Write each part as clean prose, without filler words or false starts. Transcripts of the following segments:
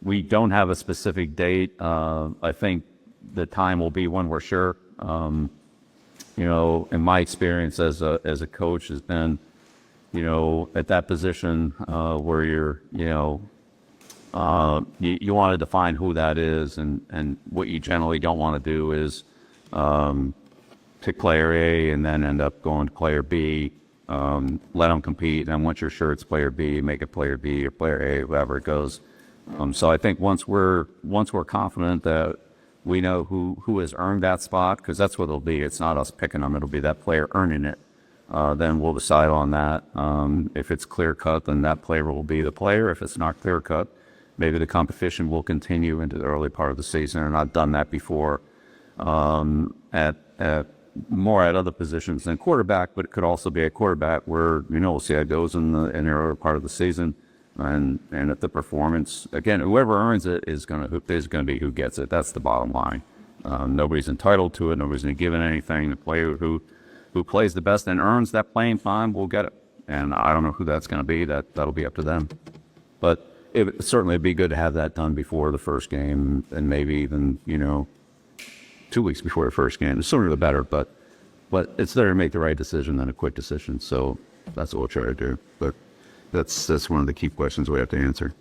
we don't have a specific date. I think the time will be when we're sure. In my experience as a coach has been, at that position where you're, you want to define who that is, and what you generally don't want to do is pick player A and then end up going to player B, let them compete, and once you're sure it's player B, make it player B or player A, whoever it goes. So I think once we're confident that we know who has earned that spot, because that's what it'll be. It's not us picking them; it'll be that player earning it. Then we'll decide on that. If it's clear cut, then that player will be the player. If it's not clear cut, maybe the competition will continue into the early part of the season. And I've done that before at more at other positions than quarterback, but it could also be a quarterback where we'll see how it goes in the early part of the season. And if the performance, again, whoever earns it is going to be who gets it. That's the bottom line. Nobody's entitled to it. Nobody's going to give it anything. The player who plays the best and earns that playing time will get it. And I don't know who that's going to be. That'll be up to them. But it would certainly be good to have that done before the first game, and maybe even 2 weeks before the first game. The sooner the better. But it's better to make the right decision than a quick decision. So that's what we'll try to do. But that's one of the key questions we have to answer.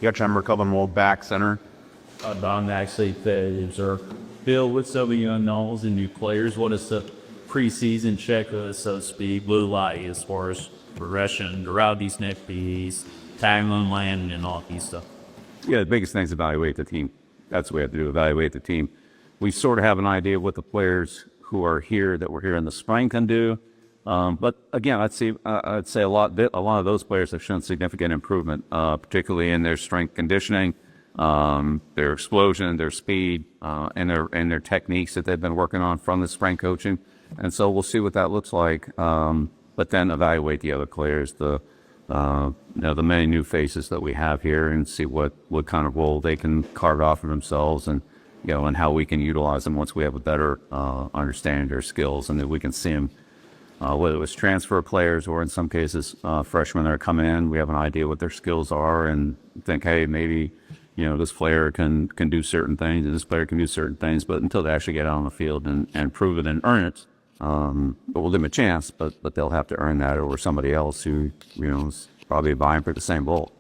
You got Trevor Cullen back center. Don actually observed Bill with so many unknowns and new players. What is the preseason checklist, so to speak, blue light as far as progression, around these next piece, tackling, landing, and all these stuff? Yeah, the biggest thing is evaluate the team. That's what we have to do, evaluate the team. We sort of have an idea of what the players who are here that were here in the spring can do. But again, I'd say a lot of those players have shown significant improvement, particularly in their strength conditioning, their explosion, their speed, and their techniques that they've been working on from the spring coaching. And so we'll see what that looks like. But then evaluate the other players, the many new faces that we have here, and see what kind of role they can carve out for themselves, and and how we can utilize them once we have a better understanding of their skills, and that we can see them. Whether it was transfer players or in some cases freshmen that are coming in, we have an idea what their skills are and think, hey, maybe this player can do certain things and this player can do certain things, but until they actually get out on the field and prove it and earn it, but we'll give them a chance, but they'll have to earn that over somebody else who is probably vying for the same role.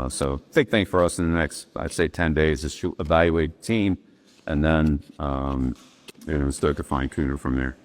So big thing for us in the next, I'd say, 10 days is to evaluate the team, and then start to fine tune it from there.